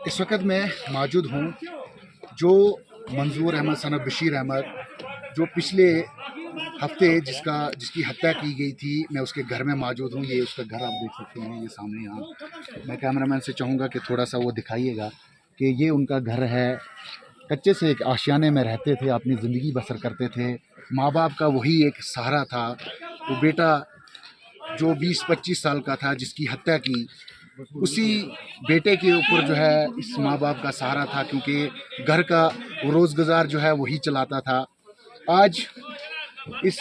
इस वक्त मैं मौजूद हूँ जो मंजूर अहमद सन ऑफ बशीर अहमद जो पिछले हफ्ते जिसकी हत्या की गई थी, मैं उसके घर में मौजूद हूँ। ये उसका घर आप देख सकते हैं, ये सामने यहाँ। मैं कैमरामैन से चाहूँगा कि थोड़ा सा वो दिखाइएगा कि ये उनका घर है। कच्चे से एक आशियाने में रहते थे, अपनी ज़िंदगी बसर करते थे। माँ बाप का वही एक सहारा था। तो बेटा जो 20-25 साल का था जिसकी हत्या की, उसी बेटे के ऊपर जो है इस माँ बाप का सहारा था, क्योंकि घर का रोज़गार जो है वही चलाता था। आज इस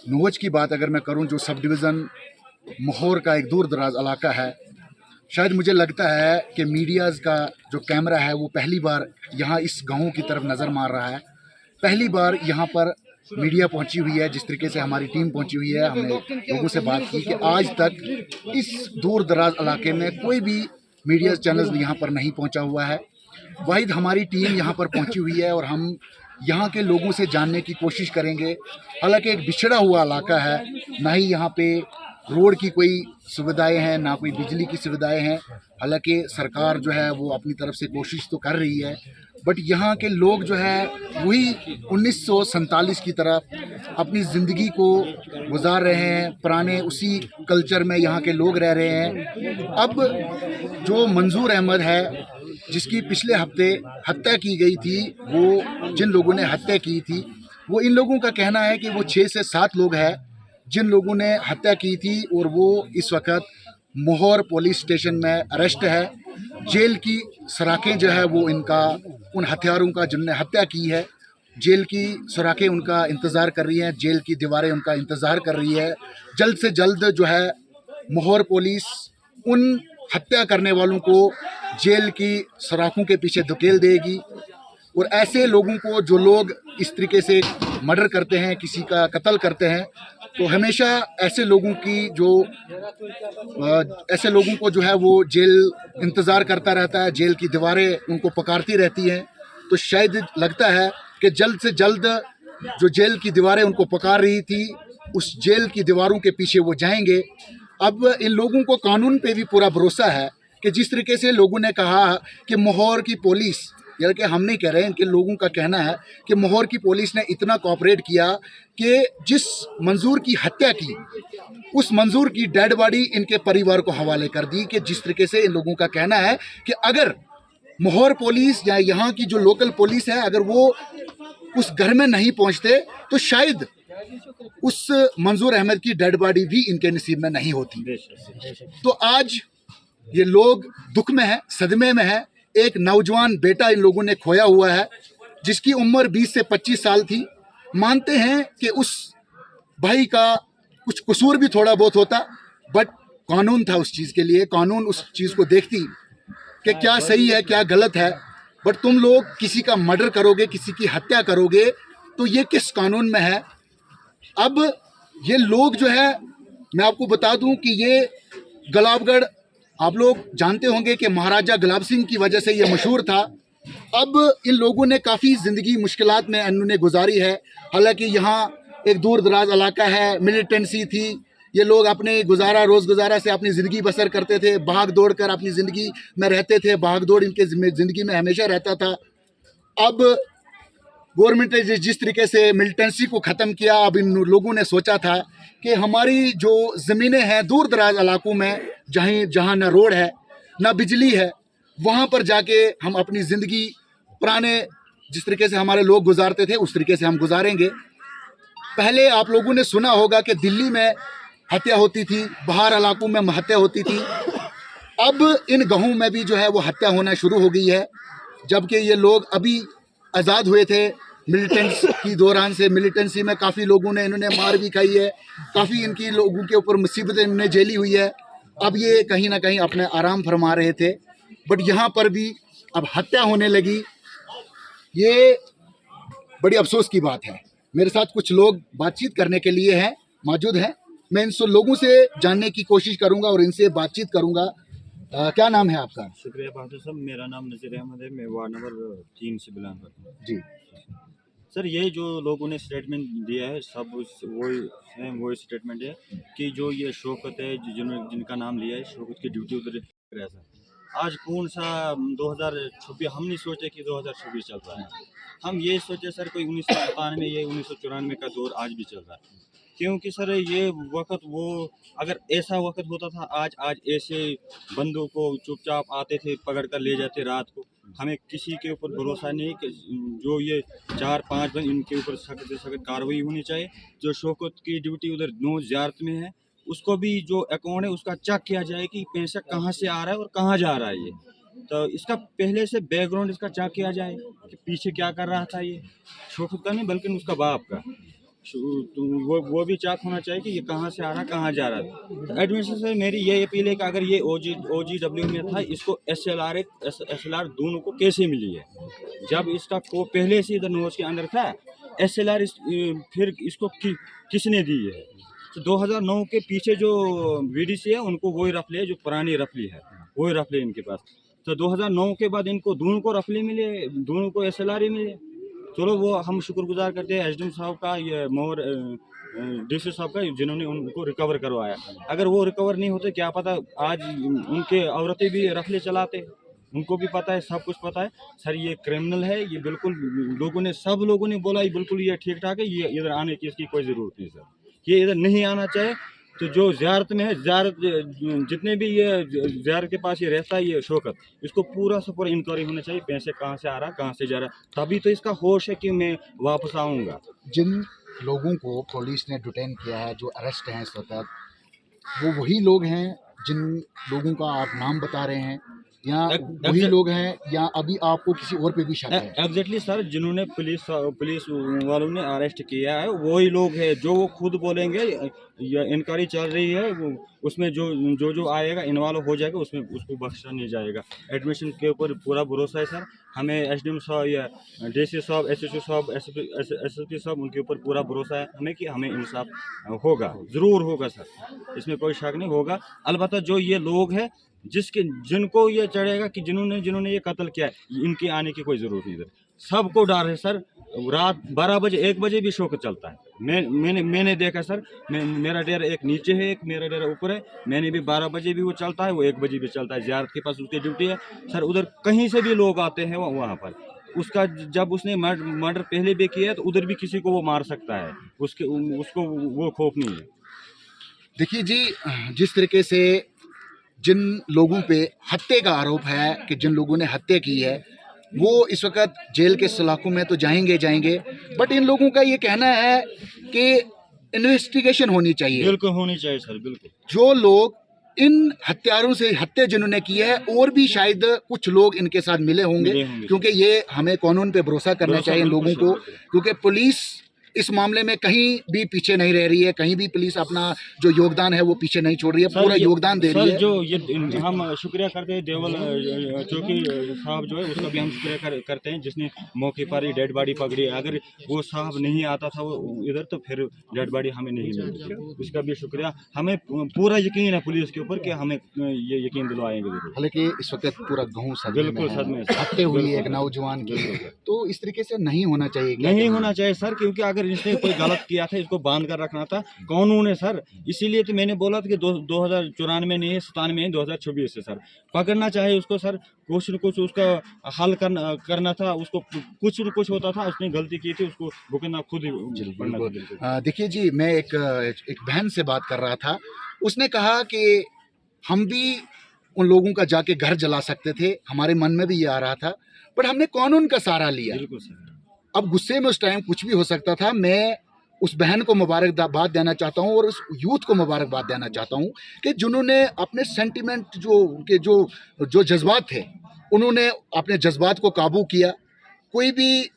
नोच की बात अगर मैं करूं, जो सब डिवीज़न मोहर का एक दूर दराज इलाका है, शायद मुझे लगता है कि मीडियाज़ का जो कैमरा है वो पहली बार यहाँ इस गाँव की तरफ नज़र मार रहा है। पहली बार यहाँ पर मीडिया पहुंची हुई है, जिस तरीके से हमारी टीम पहुंची हुई है। हमने लोगों से बात की कि आज तक इस दूर दराज इलाके में कोई भी मीडिया चैनल यहाँ पर नहीं पहुंचा हुआ है। वाहिद हमारी टीम यहाँ पर पहुंची हुई है और हम यहाँ के लोगों से जानने की कोशिश करेंगे। हालांकि एक बिछड़ा हुआ इलाका है, ना ही यहाँ पे रोड की कोई सुविधाएं हैं, ना कोई बिजली की सुविधाएं हैं। हालांकि सरकार जो है वो अपनी तरफ से कोशिश तो कर रही है, बट यहाँ के लोग जो है वही 1947 की तरह अपनी ज़िंदगी को गुजार रहे हैं। पुराने उसी कल्चर में यहाँ के लोग रह रहे हैं। अब जो मंजूर अहमद है जिसकी पिछले हफ्ते हत्या की गई थी, वो जिन लोगों ने हत्या की थी, वो इन लोगों का कहना है कि वो 6 से 7 लोग हैं जिन लोगों ने हत्या की थी, और वो इस वक्त मोहर पुलिस स्टेशन में अरेस्ट है। जेल की सराखें जो है वो इनका, उन हत्यारों का जिनने हत्या की है, जेल की सराखें उनका इंतज़ार कर रही हैं, जेल की दीवारें उनका इंतज़ार कर रही है। जल्द से जल्द जो है मोहर पुलिस उन हत्या करने वालों को जेल की सराखों के पीछे धकेल देगी। और ऐसे लोगों को, जो लोग इस तरीके से मर्डर करते हैं, किसी का कत्ल करते हैं, तो हमेशा ऐसे लोगों को जो है वो जेल इंतज़ार करता रहता है, जेल की दीवारें उनको पुकारती रहती हैं। तो शायद लगता है कि जल्द से जल्द जो जेल की दीवारें उनको पुकार रही थी, उस जेल की दीवारों के पीछे वो जाएंगे। अब इन लोगों को कानून पे भी पूरा भरोसा है कि जिस तरीके से लोगों ने कहा कि मोहर की पुलिस, यानी कि हम नहीं कह रहे हैं, कि लोगों का कहना है कि मोहर की पुलिस ने इतना कोऑपरेट किया कि जिस मंजूर की हत्या की, उस मंजूर की डेड बॉडी इनके परिवार को हवाले कर दी। कि जिस तरीके से इन लोगों का कहना है कि अगर मोहर पुलिस या यहाँ की जो लोकल पुलिस है, अगर वो उस घर में नहीं पहुँचते तो शायद उस मंजूर अहमद की डेड बॉडी भी इनके नसीब में नहीं होती। तो आज ये लोग दुख में है, सदमे में है। एक नौजवान बेटा इन लोगों ने खोया हुआ है जिसकी उम्र 20 से 25 साल थी। मानते हैं कि उस भाई का कुछ कसूर भी थोड़ा बहुत होता, बट कानून था उस चीज़ के लिए, कानून उस चीज़ को देखती कि क्या सही है क्या गलत है। बट तुम लोग किसी का मर्डर करोगे, किसी की हत्या करोगे, तो ये किस कानून में है। अब ये लोग जो है, मैं आपको बता दूं कि ये गुलाबगढ़, आप लोग जानते होंगे कि महाराजा गुलाब सिंह की वजह से ये मशहूर था। अब इन लोगों ने काफ़ी ज़िंदगी मुश्किलात में इन्होंने गुजारी है। हालांकि यहाँ एक दूर दराज इलाका है, मिलिटेंसी थी, ये लोग अपने रोज़गुजारा से अपनी ज़िंदगी बसर करते थे, भाग दौड़ कर अपनी ज़िंदगी में रहते थे, भाग दौड़ इनके ज़िंदगी में हमेशा रहता था। अब गवर्नमेंट ने जिस तरीके से मिलिटेंसी को ख़त्म किया, अब इन लोगों ने सोचा था कि हमारी जो ज़मीनें हैं दूर दराज इलाकों में, जहाँ ना रोड है ना बिजली है, वहाँ पर जाके हम अपनी ज़िंदगी पुराने जिस तरीके से हमारे लोग गुजारते थे उस तरीके से हम गुजारेंगे। पहले आप लोगों ने सुना होगा कि दिल्ली में हत्या होती थी, बाहर इलाकों में हत्या होती थी। अब इन गाँवों में भी जो है वो हत्या होना शुरू हो गई है, जबकि ये लोग अभी आज़ाद हुए थे मिलिटेंट्स की दौरान से। मिलिटेंसी में काफ़ी लोगों ने इन्होंने मार भी खाई है, काफ़ी इनकी लोगों के ऊपर मुसीबतें इन्होंने झेली हुई है। अब ये कहीं ना कहीं अपने आराम फरमा रहे थे, बट यहाँ पर भी अब हत्या होने लगी। ये बड़ी अफसोस की बात है। मेरे साथ कुछ लोग बातचीत करने के लिए हैं, मौजूद हैं। मैं इन लोगों से जानने की कोशिश करूँगा और इनसे बातचीत करूँगा। क्या नाम है आपका? शुक्रिया बहादुर साहब, मेरा नाम नज़ीर अहमद है, मैं वार्ड नंबर 3 से बिलोंग करता हूँ। जी सर, ये जो लोगों ने स्टेटमेंट दिया है सब वही स्टेटमेंट है कि जो ये शौकत है, जिनका नाम लिया है, शौकत की ड्यूटी उधर है सर। आज कौन सा 2026, हम नहीं सोचे कि 2026 चल रहा है। हम ये सोचे सर कोई 1997 ये 1994 का दौर आज भी चल रहा है, क्योंकि सर ये वक्त वो अगर ऐसा वक्त होता था आज ऐसे बंदों को चुपचाप आते थे पकड़ कर ले जाते रात को। हमें किसी के ऊपर भरोसा नहीं कि जो ये 4-5 बंद इनके ऊपर सख्त से सख्त कार्रवाई होनी चाहिए। जो शौकत की ड्यूटी उधर नौ ज़ियारत में है, उसको भी जो अकाउंट है उसका चेक किया जाए कि पैसा कहाँ से आ रहा है और कहाँ जा रहा है। ये तो इसका पहले से बैकग्राउंड इसका चेक किया जाए कि पीछे क्या कर रहा था ये, शौकत का नहीं बल्कि उसका बाप का। तो वो भी चेक होना चाहिए कि ये कहाँ से आ रहा है कहाँ जा रहा है। तो एडमिनिस्ट्रेशन से मेरी ये अपील है कि अगर ये OGW में था, इसको SLR दोनों को कैसे मिली है, जब इसका को पहले से इधर नोज के अंदर था SLR फिर इसको किसने दी है। तो 2009 के पीछे जो VDC है उनको वही रफली है, जो पुरानी रफली है वही रफली इनके पास। तो 2009 के बाद इनको दोनों को रफली मिले, दोनों को SLR ही मिले। चलो वो हम शुक्रगुजार करते हैं SDM साहब का, ये मोर DC साहब का, जिन्होंने उनको रिकवर करवाया। अगर वो रिकवर नहीं होते क्या पता आज उनके औरतें भी रफले चलाते, उनको भी पता है, सब कुछ पता है। सर ये क्रिमिनल है, ये बिल्कुल सब लोगों ने बोला ये बिल्कुल ये ठीक ठाक है, ये इधर आने की इसकी कोई ज़रूरत नहीं सर, ये इधर नहीं आना चाहिए। तो जो ज़ियारत में है, ज़ियारत जितने भी ये ज़ियारत के पास ये रहता है ये शौकत, इसको पूरा से पूरा इंक्वायरी होना चाहिए, पैसे कहाँ से आ रहा कहाँ से जा रहा, तभी तो इसका होश है कि मैं वापस आऊँगा। जिन लोगों को पुलिस ने डिटेन किया है, जो अरेस्ट हैं इस वक्त, वो वही लोग हैं जिन लोगों का आप नाम बता रहे हैं, या वही लोग हैं, या अभी आपको किसी और पे भी शक है? एग्जैक्टली सर, जिन्होंने पुलिस वालों ने अरेस्ट किया है वही लोग हैं, जो वो खुद बोलेंगे। या इंक्वायरी चल रही है, उसमें जो आएगा इन्वॉल्व हो जाएगा, उसमें उसको बख्शा नहीं जाएगा। एडमिशन के ऊपर पूरा भरोसा है सर हमें। SDM साहब या DC साहब, SHO साहब, SSP साहब, उनके ऊपर पूरा भरोसा है हमें कि हमें इंसाफ होगा, ज़रूर होगा सर, इसमें कोई शक नहीं होगा। अलबत्ता जो ये लोग हैं जिनको ये चढ़ेगा कि जिन्होंने ये कत्ल किया है, इनके आने की कोई ज़रूरत नहीं है। सबको डर है सर, रात 12 बजे 1 बजे भी शौक चलता है। मैंने देखा सर, मेरा डेरा एक नीचे है, एक मेरा डेरा ऊपर है, मैंने भी 12 बजे भी वो चलता है, वो 1 बजे भी चलता है। ज़ियारत के पास उसकी ड्यूटी है सर, उधर कहीं से भी लोग आते हैं वहाँ पर। उसका जब उसने मर्डर पहले भी किया है तो उधर भी किसी को वो मार सकता है, उसको वो खौफ नहीं है। देखिए जी, जिस तरीके से जिन लोगों पे हत्या का आरोप है कि जिन लोगों ने हत्या की है, वो इस वक्त जेल के सलाखों में तो जाएंगे, बट इन लोगों का ये कहना है कि इन्वेस्टिगेशन होनी चाहिए। बिल्कुल होनी चाहिए सर, बिल्कुल। जो लोग इन हत्यारों से हत्या जिन्होंने की है, और भी शायद कुछ लोग इनके साथ मिले होंगे, क्योंकि ये हमें कानून पे भरोसा करना चाहिए इन लोगों को, क्योंकि पुलिस इस मामले में कहीं भी पीछे नहीं रह रही है, कहीं भी पुलिस अपना जो योगदान है वो पीछे नहीं छोड़ रही है, पूरा योगदान दे रही है। जो ये हम शुक्रिया करते हैं देवल चौकी साहब जो है उसका भी हम शुक्रिया करते हैं, जिसने मौके पर ही डेड बॉडी पकड़ी। अगर वो साहब नहीं आता था वो इधर तो फिर डेड बॉडी हमें नहीं मिलती, उसका भी शुक्रिया। हमें पूरा यकीन है पुलिस के ऊपर कि हमें ये यकीन दिलवाएंगे जरूर। हालांकि इस वक्त पूरा गाँव बिल्कुल सदमे हत्या हुई एक नौजवान की, तो इस तरीके से नहीं होना चाहिए, नहीं होना चाहिए सर, क्योंकि अगर इसने कोई गलत किया था इसको बांध कर रखना था कानून है सर। इसीलिए तो मैंने बोला था कि 2094 नहीं है, 97 में 2026 से सर पकड़ना चाहिए उसको सर, कुछ न कुछ उसका हल करना था, उसको कुछ न कुछ होता था, उसने गलती की थी, उसको भुगतना खुद ही पड़ना था। देखिए जी, मैं एक बहन से बात कर रहा था, उसने कहा कि हम भी उन लोगों का जाके घर जला सकते थे, हमारे मन में भी ये आ रहा था, बट हमने कानून का सहारा लिया। बिल्कुल सर। अब गुस्से में उस टाइम कुछ भी हो सकता था। मैं उस बहन को मुबारकबाद देना चाहता हूँ और उस यूथ को मुबारकबाद देना चाहता हूँ कि जिन्होंने अपने सेंटिमेंट जो जज्बात थे, उन्होंने अपने जज्बात को काबू किया। कोई भी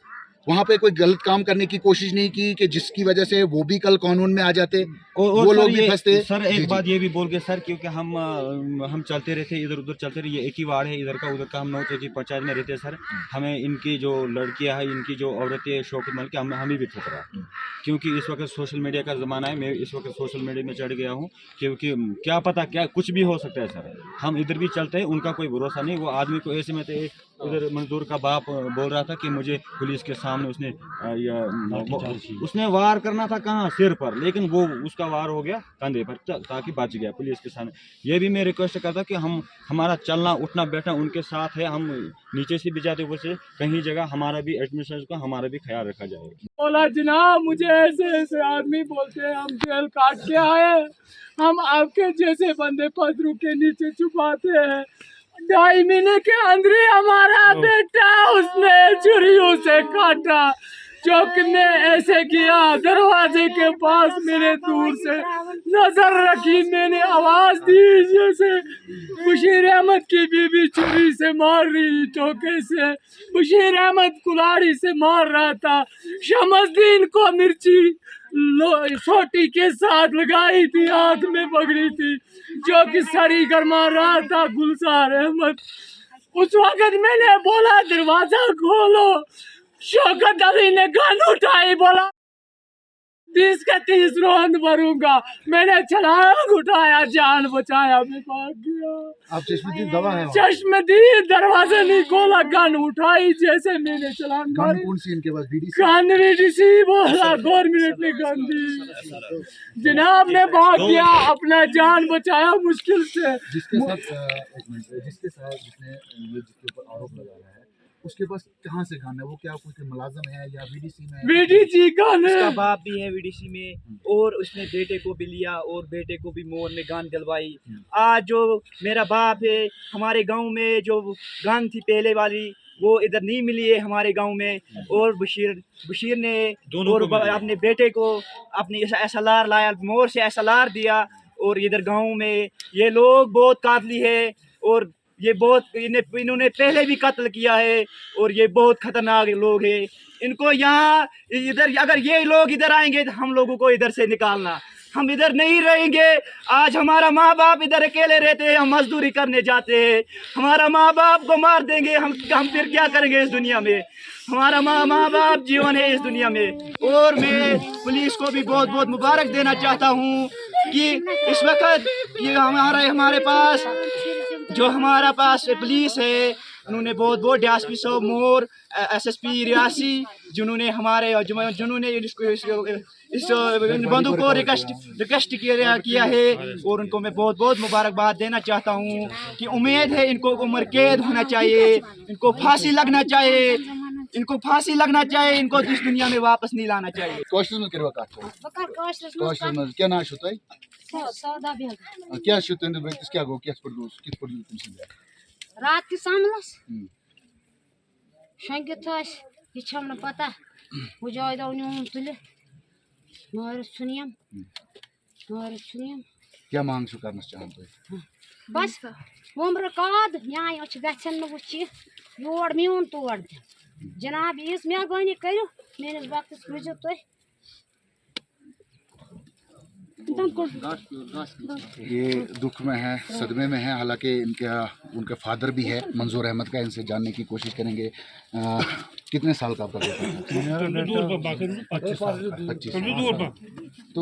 वहाँ पे कोई गलत काम करने की कोशिश नहीं की कि जिसकी वजह से वो भी कल कानून में आ जाते और वो लोग भी फंसते। सर एक बात ये भी बोल के सर, क्योंकि हम चलते रहते इधर उधर चलते रहे, ये एक ही वार्ड है, इधर का उधर का, हम 9 की पंचायत में रहते हैं सर। हमें इनकी जो लड़कियां हैं, इनकी जो औरतें शौकत मल के हमें भी खतरा है, क्योंकि इस वक्त सोशल मीडिया का ज़माना है। मैं इस वक्त सोशल मीडिया में चढ़ गया हूँ, क्योंकि क्या पता क्या कुछ भी हो सकता है सर। हम इधर भी चलते हैं, उनका कोई भरोसा नहीं। वो आदमी को ऐसे में उधर मजदूर का बाप बोल रहा था कि मुझे पुलिस के सामने उसने वार करना था, कहाँ सिर पर, लेकिन वो उसका उसका वार हो गया कंधे पर ताकि बच गया पुलिस के सामने। ये भी मैं रिक्वेस्ट करता कि हम हमारा चलना उठना बैठना उनके साथ है, हम नीचे से भी जाते ऊपर से कहीं जगह हमारा भी एडमिनिस्ट्रेशन का हमारा भी ख्याल रखा जाएगा। बोला जनाब मुझे ऐसे ऐसे आदमी बोलते हैं हम जेल काट के आए, हम आपके जैसे बंदे पदरू के नीचे छुपाते हैं। 2.5 महीने के अंदर ही हमारा बेटा उसने छुरियों से काटा। चौक ने ऐसे किया, दरवाजे के पास मैंने दूर से नजर रखी, मैंने आवाज दी जैसे बशीर अहमद की बीबी छुरी से मार रही, चौके से बशीर अहमद कुल्हाड़ी से मार रहा था। शमसदीन को मिर्ची सोटी के साथ लगाई थी, हाथ में पकड़ी थी, जो कि सरी गरमा रहा था गुलजार अहमद। उस वक्त मैंने बोला दरवाजा खोलो, शौकत अली ने गन उठाई, बोला 30 के 30 रोंद भरूंगा। मैंने छलांग उठाया, जान बचाया, मैं भाग गया। आप चश्मदीद गवाह हैं? चश्मदीद दरवाजा नहीं खोला, गन उठाई, जैसे मैंने छलांग गन मारी। कौन सी इनके पास? बीडीसी? गन बीडीसी बोला, गवर्नमेंट ने गन दी जनाब, मैं भाग गया, अपना जान बचाया मुश्किल से। जिसके साथ एक मिनट, जिसने ये जिसके ऊपर आरोप लगाया है उसके पास कहाँ से गन है? वो क्या कोई मुलाजिम है या बीडीसी में? बीडीसी गन है, उसका बाप भी है बीडीसी में, और उसने बेटे को भी लिया और बेटे को भी मोर में गन दिलवाई। आज जो मेरा बाप है, हमारे गांव में जो गन थी पहले वाली वो इधर नहीं मिली है हमारे गांव में, और बशीर ने और अपने बेटे को अपनी SLR लाया, मोर से SLR दिया, और इधर गांव में ये लोग बहुत कातली है, और ये बहुत इन्होंने पहले भी कत्ल किया है, और ये बहुत खतरनाक लोग हैं। इनको यहाँ इधर अगर ये लोग इधर आएंगे तो हम लोगों को इधर से निकालना, हम इधर नहीं रहेंगे। आज हमारा माँ बाप इधर अकेले रहते हैं, हम मजदूरी करने जाते हैं, हमारा माँ बाप को मार देंगे, हम फिर क्या करेंगे इस दुनिया में? हमारा माँ बाप जीवन है इस दुनिया में। और मैं पुलिस को भी बहुत बहुत मुबारक देना चाहता हूँ कि इस वक्त ये हमारे पास जो हमारा पास पुलिस है, उन्होंने बहुत बहुत DSP साहब मोर, SSP रियासी, जिन्होंने इस बंधु को रिक्वेस्ट किया है, और उनको मैं बहुत बहुत मुबारकबाद देना चाहता हूँ कि उम्मीद है इनको उम्र कैद होना चाहिए, इनको फांसी लगना चाहिए, इनको फांसी लगना चाहिए, इनको इस दुनिया में वापस नहीं लाना चाहिए। क्या नाश होता है? क्या शुतन क्या गो किस पर रात की सामलस शंगित ये छम न पता वो जाय दो न्यून तुले मार सुनियम क्या मांग छु करना चाहते हैं? बस उम्र काद न्याय अच्छ गछन न वुच योड़ म्यून तोड़ जनाब इस मेहरबानी करो मेरे वक्त मुझे तो ये दुख में है, सदमे में है। हालांकि उनके फादर भी है मंजूर अहमद का, इनसे जानने की कोशिश करेंगे। कितने साल का आपका बेटा? 25 तो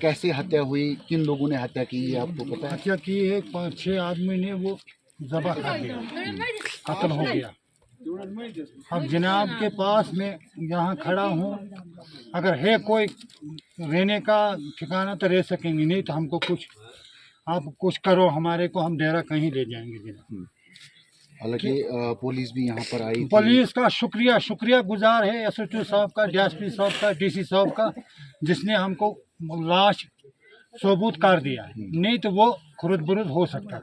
कैसे हत्या हुई, किन लोगों ने हत्या की आपको पता है? हत्या की है 5-6 आदमी ने, वो ज़बह कर दिया, कत्ल हो गया। अब जनाब के पास मैं यहाँ खड़ा हूँ, अगर है कोई रहने का ठिकाना तो रह सकेंगे, नहीं तो हमको आप कुछ करो हमारे को, हम डेरा कहीं ले जाएंगे जनाब। हालांकि पुलिस भी यहाँ पर आई, पुलिस का शुक्रिया गुजार है SHO साहब का, DSP साहब का, DC साहब का, जिसने हमको लाश सबूत कर दिया है। नहीं तो वो खुरुद बुरुद हो सकता है,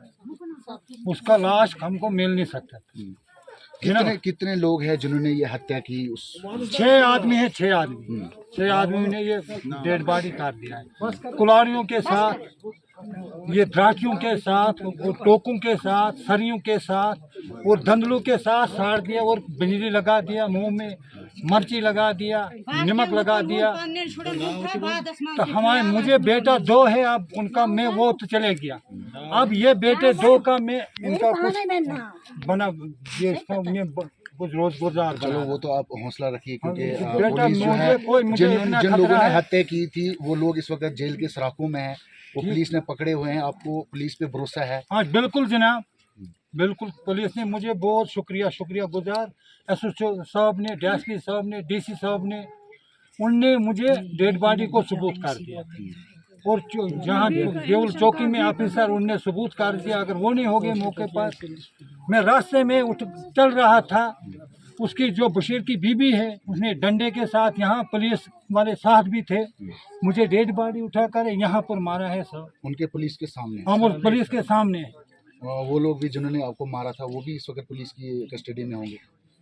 उसका लाश हमको मिल नहीं सकता। कितने लोग हैं जिन्होंने ये हत्या की? 6 आदमी है, 6 आदमी ने ये डेड बॉडी काट दिया है, कुल्हाड़ियों के साथ, ये द्राकियों के साथ, और टोकों के साथ, सरियों के साथ, और धंधलों के साथ साड़ दिया, और बिजली लगा दिया, मुंह में मिर्ची लगा दिया, नमक लगा दिया। तो मुझे बेटा 2 है, अब उनका मैं वो तो चले गया, अब ये बेटे 2 का मैं इनका कुछ बना ये कुछ रोज गुजार। चलो वो तो आप हौसला रखिए, क्योंकि बेटा पुलिस जो है जिन लोगों ने है। हत्या की थी वो लोग इस वक्त जेल के सराखों में हैं, वो पुलिस ने पकड़े हुए हैं। आपको पुलिस पे भरोसा है? हाँ बिल्कुल जनाब, बिल्कुल। पुलिस ने मुझे बहुत शुक्रिया गुजार, SHO साहब ने, DSP साहब ने, DC साहब ने, उनने मुझे डेड बॉडी को सबूत कर दिया। और जहाँ देवल चौकी में ऑफिसर उनने सबूत कर दिया, अगर वो नहीं हो गए मौके पर, मैं रास्ते में चल रहा था, उसकी जो बशीर की बीबी है उसने डंडे के साथ, यहाँ पुलिस वाले साथ भी थे, मुझे डेड बॉडी उठाकर यहाँ पर मारा है सर। उनके पुलिस के सामने? हाँ, वो पुलिस के सामने। वो लोग भी जिन्होंने आपको मारा था वो भी इस वक्त पुलिस की कस्टडी में होंगे?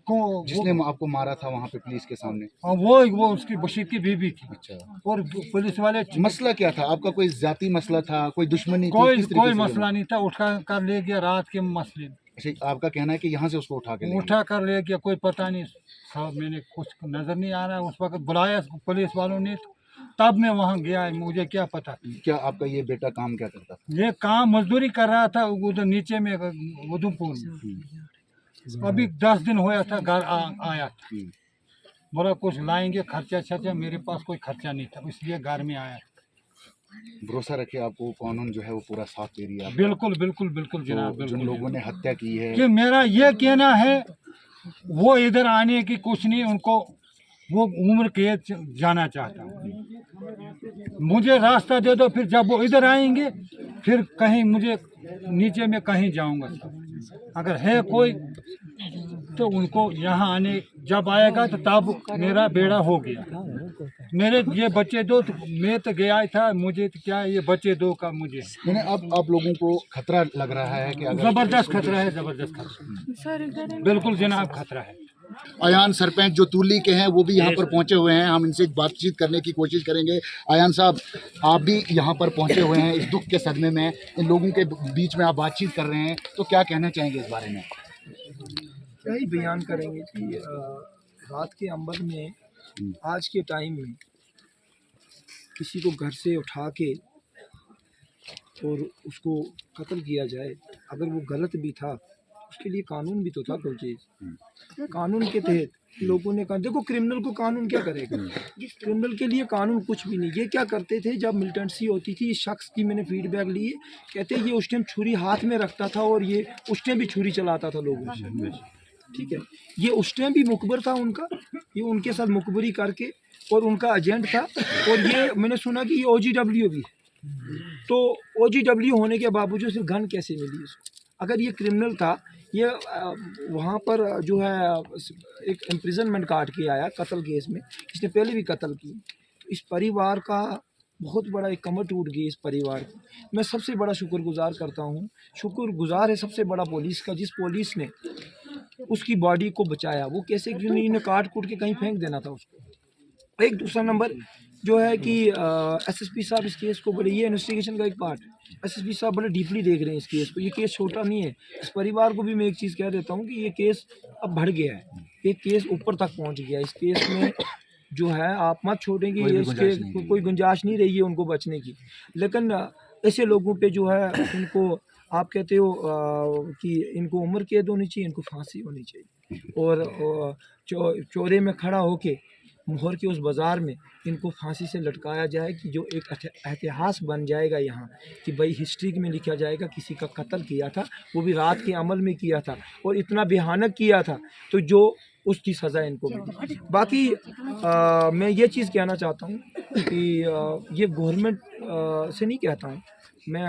जिसने आपको मारा था वहाँ पे पुलिस के सामने? हाँ, वो उसकी बशीर की बीबी थी। अच्छा। और पुलिस वाले, मसला क्या था आपका? कोई जाती मसला था, कोई दुश्मनी थी? कोई मसला नहीं था, उठा कर ले गया रात के मसले। अच्छा, आपका कहना है कि यहाँ से उसको उठा कर ले गया, कोई पता नहीं साहब, मैंने कुछ नजर नहीं आ रहा है। उस वक्त बुलाया पुलिस वालों ने, तब मैं वहाँ गया, मुझे क्या पता। क्या आपका ये बेटा काम क्या करता था? ये काम मजदूरी कर रहा था उधर नीचे में उधमपुर में। अभी 10 दिन होया था, घर आया था, बोला कुछ लाएंगे खर्चा, मेरे पास कोई खर्चा नहीं था, इसलिए घर में आया। भरोसा रखे आपको कानून जो है वो पूरा साथ दे रही है? बिल्कुल बिल्कुल बिल्कुल जनाब। जिन लोगों ने हत्या की है, कि मेरा ये कहना है वो इधर आने की कुछ नहीं, उनको वो उम्र कैद जाना चाहता हूँ, मुझे रास्ता दे दो, फिर जब वो इधर आएंगे फिर कहीं मुझे नीचे में कहीं जाऊंगा। अगर है कोई तो उनको यहाँ आने जब आएगा तो तब मेरा बेड़ा हो गया। मेरे ये बच्चे दो, तो मैं तो गया था, मुझे तो क्या ये बच्चे दो का मुझे। मैंने अब आप लोगों को खतरा लग रहा है कि अगर जबरदस्त खतरा है, जबरदस्त खतरा, बिल्कुल जनाब खतरा है। अयान सरपंच जो तुली के हैं वो भी यहाँ पर पहुँचे हुए हैं, हम इनसे बातचीत करने की कोशिश करेंगे। अयान साहब, आप भी यहाँ पर पहुँचे हुए हैं, इस दुख के सदमे में इन लोगों के बीच में आप बातचीत कर रहे हैं, तो क्या कहना चाहेंगे इस बारे में? क्या ही बयान करेंगे कि रात के अंबर में, आज के टाइम में किसी को घर से उठा के और उसको कत्ल किया जाए, अगर वो गलत भी था उसके लिए कानून भी तो था कोई चीज़। कानून के तहत लोगों ने कहा, देखो क्रिमिनल को कानून क्या करेगा, क्रिमिनल के लिए कानून कुछ भी नहीं। ये क्या करते थे, जब मिलिटेंसी होती थी, इस शख्स की मैंने फीडबैक ली है, कहते ये उस टाइम छुरी हाथ में रखता था और ये उस टाइम भी छुरी चलाता था लोगों से, ठीक है। ये उस टाइम भी मुखबर था उनका, ये उनके साथ मुखबरी करके, और उनका एजेंट था। और ये मैंने सुना कि ये OGW भी, तो OGW होने के बावजूद सिर्फ गन कैसे मिली इसको? अगर ये क्रिमिनल था, ये वहाँ पर जो है एक इम्प्रिजनमेंट काट के आया कत्ल केस में, इसने पहले भी कत्ल की। इस परिवार का बहुत बड़ा एक कमर टूट गई। इस परिवार को मैं सबसे बड़ा शुक्रगुजार करता हूँ। शुक्रगुजार है सबसे बड़ा पुलिस का, जिस पुलिस ने उसकी बॉडी को बचाया। वो कैसे, क्यों नहीं, इन्हें काट कूट के कहीं फेंक देना था उसको। एक दूसरा नंबर जो है कि SSP साहब इस केस को बड़े, ये इन्वेस्टिगेशन का एक पार्ट, SSP साहब बड़े डीपली देख रहे हैं इस केस को। ये केस छोटा नहीं है। इस परिवार को भी मैं एक चीज़ कह देता हूँ कि ये केस अब बढ़ गया है, ये केस ऊपर तक पहुँच गया। इस केस में जो है आप मत छोड़ेंगे, ये इसके कोई गुंजाइश नहीं रही है उनको बचने की। लेकिन ऐसे लोगों पे जो है, इनको आप कहते हो कि इनको उम्र कैद होनी चाहिए, इनको फांसी होनी चाहिए। और चौरे में खड़ा होके मोहर के उस बाज़ार में इनको फांसी से लटकाया जाए, कि जो एक इतिहास बन जाएगा यहाँ, कि भाई हिस्ट्री में लिखा जाएगा किसी का कत्ल किया था, वो भी रात के अमल में किया था और इतना भयानक किया था, तो जो उसकी सज़ा इनको मिली। बाकी मैं ये चीज़ कहना चाहता हूँ कि ये गवर्नमेंट से नहीं कहता हूँ मैं,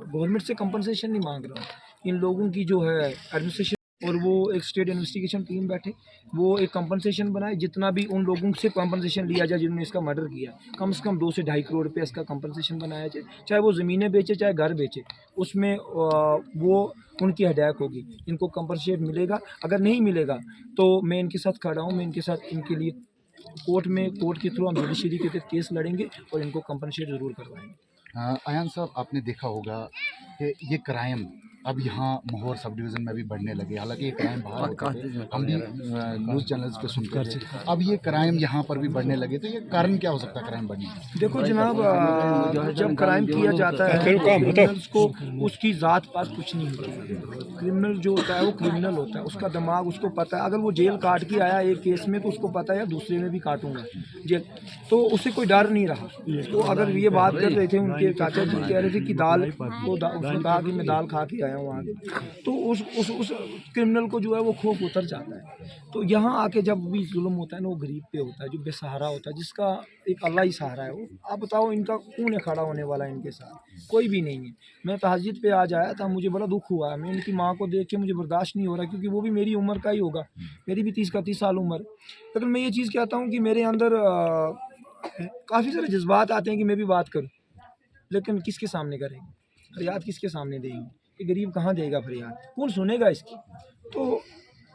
गवर्नमेंट से कंपनसेशन नहीं मांग रहा हूँ। इन लोगों की जो है एडमिनिस्ट्रेशन, और वो एक स्टेट इन्वेस्टिगेशन टीम बैठे, वो एक कंपनसेशन बनाए, जितना भी उन लोगों से कंपनसेशन लिया जाए जिन्होंने इसका मर्डर किया, कम से कम 2 से 2.5 करोड़ रुपये इसका कंपनसेशन बनाया जाए। चाहे वो ज़मीनें बेचे, चाहे घर बेचे, उसमें वो उनकी हदायत होगी, इनको कंपनसेट मिलेगा। अगर नहीं मिलेगा तो मैं इनके साथ खड़ा हूँ, मैं इनके साथ इनके लिए कोर्ट के थ्रू हम जुडिशरी के तहत केस लड़ेंगे और इनको कंपनसेट ज़रूर करवाएंगे। अयान साहब, आपने देखा होगा कि ये क्राइम अब यहाँ मोहर सब डिवीज़न में भी बढ़ने लगे। हालांकि ये क्राइम बाहर होते थे, हम भी न्यूज़ चैनल्स पे सुनते थे, अब ये क्राइम यहाँ पर भी बढ़ने लगे, तो ये कारण क्या हो सकता है क्राइम बढ़ने का? देखो जनाब, जब क्राइम किया जाता है क्रिमिनल्स को उसकी ज़ात पात कुछ नहीं होती। क्रिमिनल जो होता है वो क्रिमिनल होता है, उसका दिमाग उसको पता है, अगर वो जेल काट के आया एक केस में तो उसको पता है दूसरे में भी काटूंगा जेल, तो उससे कोई डर नहीं रहा। तो अगर ये बात कर रहे थे, उनके चाचा जी कह रहे थे कि दाल, तो उसने कहा कि मैं दाल खा के आया आया हूँ आगे, तो उस क्रिमिनल को जो है वो खौफ उतर जाता है। तो यहाँ आके जब भी जुल्म होता है ना, वो गरीब पे होता है, जो बेसहारा होता है, जिसका एक अल्लाह ही सहारा है। वो आप बताओ, इनका कौन है खड़ा होने वाला इनके साथ? कोई भी नहीं है। मैं तहज्जुद पे आज आया था, मुझे बड़ा दुख हुआ। मैं इनकी माँ को देख के मुझे बर्दाश्त नहीं हो रहा, क्योंकि वो भी मेरी उम्र का ही होगा, मेरी भी 30 साल उम्र। लेकिन मैं ये चीज़ कहता हूँ कि मेरे अंदर काफ़ी सारे जज्बात आते हैं कि मैं भी बात करूँ, लेकिन किसके सामने करेंगे? फरियाद किसके सामने देंगे? ये गरीब कहाँ देगा फरियाद? कौन सुनेगा इसकी? तो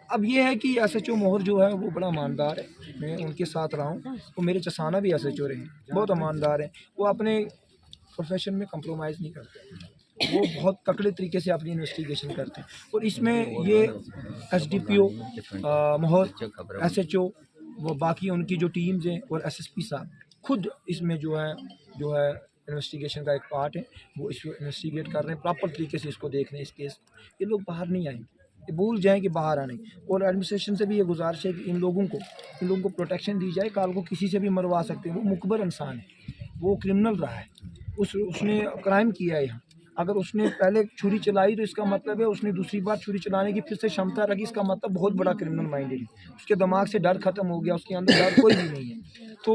अब ये है कि SHO मोहर जो है वो बड़ा ईमानदार है। मैं उनके साथ रहा हूँ, वो मेरे चसाना भी SHO रहे हैं, बहुत ईमानदार हैं। वो अपने प्रोफेशन में कंप्रोमाइज़ नहीं करते, वो बहुत तकड़े तरीके से अपनी इन्वेस्टिगेशन करते हैं। और इसमें ये SDPO मोहर, SHO, वो बाकी उनकी जो टीम्स हैं, और SSP साहब खुद इसमें जो है इन्वेस्टिगेशन का एक पार्ट है, वो इसको इन्वेस्टिगेट कर रहे हैं, प्रॉपर तरीके से इसको देख रहे हैं इस केस। ये लोग बाहर नहीं आएंगे, ये भूल जाएं कि बाहर आने। और एडमिनिस्ट्रेशन से भी ये गुजारिश है कि इन लोगों को प्रोटेक्शन दी जाए। काल को किसी से भी मरवा सकते हैं। वो मुकबर इंसान है, वो क्रिमिनल रहा है, उसने क्राइम किया है यहाँ। अगर उसने पहले छुरी चलाई तो इसका मतलब है उसने दूसरी बार छुरी चलाने की फिर से क्षमता रखी, इसका मतलब बहुत बड़ा क्रिमिनल माइंडेड है। उसके दिमाग से डर ख़त्म हो गया, उसके अंदर डर कोई भी नहीं है। तो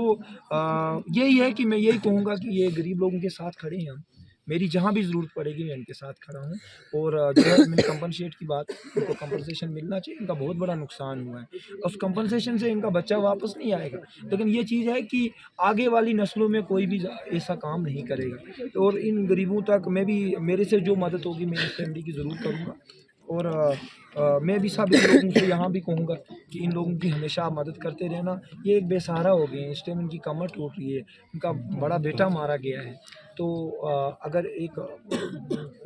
यही है कि मैं यही कहूँगा कि ये गरीब लोगों के साथ खड़े हैं हम। मेरी जहाँ भी ज़रूरत पड़ेगी मैं इनके साथ खड़ा हूँ। और जो है मैंने कंपनसेट की बात, इनको कंपनसेशन मिलना चाहिए। इनका बहुत बड़ा नुकसान हुआ है, उस कंपनसेशन से इनका बच्चा वापस नहीं आएगा। लेकिन ये चीज़ है कि आगे वाली नस्लों में कोई भी ऐसा काम नहीं करेगा। और इन गरीबों तक मैं भी, मेरे से जो मदद होगी मैं इस फैमिली की ज़रूर करूँगा। और मैं भी सब इन लोगों से यहाँ भी कहूँगा कि इन लोगों की हमेशा मदद करते रहना। ये एक बेसहारा हो गए हैं, इस टाइम इनकी कमर टूट रही है, इनका बड़ा बेटा मारा गया है। तो अगर एक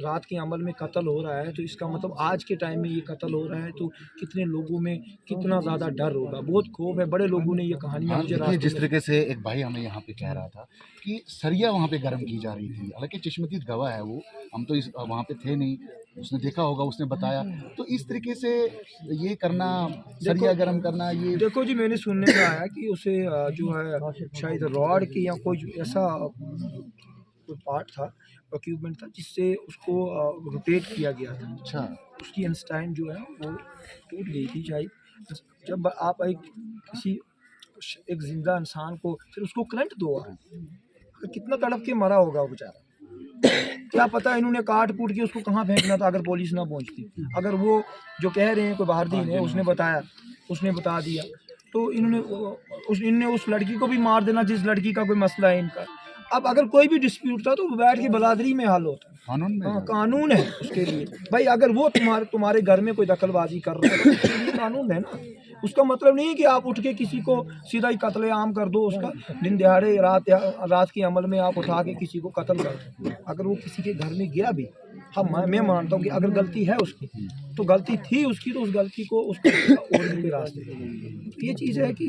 रात के अमल में कत्ल हो रहा है, तो इसका मतलब आज के टाइम में ये कत्ल हो रहा है, तो कितने लोगों में कितना ज़्यादा डर होगा, बहुत खौफ है। बड़े लोगों ने ये कहानियाँ मुझे देखिए, जिस तरीके से एक भाई हमें यहाँ पे कह रहा था कि सरिया वहाँ पे गर्म की जा रही थी, हालांकि चश्मदीद गवाह है वो, हम तो वहाँ पे थे नहीं, उसने देखा होगा, उसने बताया। तो इस तरीके से ये करना, सरिया गर्म करना, ये देखो जी, मैंने सुनने में आया कि उसे जो है शायद रॉड की या कोई ऐसा कोई पार्ट था, इक्विपमेंट था, जिससे उसको रोटेट किया गया था। अच्छा, उसकी इंस्टाइन जो है वो टूट गई थी शायद। जब आप एक जिंदा इंसान को फिर उसको करंट दो, कितना तड़प के मरा होगा वो बेचारा। क्या पता इन्होंने काट कूट के उसको कहाँ फेंकना था अगर पुलिस ना पहुंचती। अगर वो जो कह रहे हैं कोई बाहर दिन है, उसने बता दिया, तो इन्होंने उस लड़की को भी मार देना जिस लड़की का कोई मसला है इनका। अब अगर कोई भी डिस्प्यूट था तो बैठ के बरादरी में हल होता है। कानून है उसके लिए भाई। अगर वो तुम्हारे घर में कोई दखलबाजी कर रहा है तो उसके लिए कानून है ना। उसका मतलब नहीं है कि आप उठ के किसी को सीधा ही कत्ले आम कर दो, उसका दिन दिहाड़े रात के अमल में आप उठा के किसी को कत्ल कर दो। अगर वो किसी के घर में गया भी, मैं मानता हूँ कि अगर गलती है उसकी तो गलती थी उसकी, तो उस गलती को उसको और भी रास्ते। ये चीज़ है कि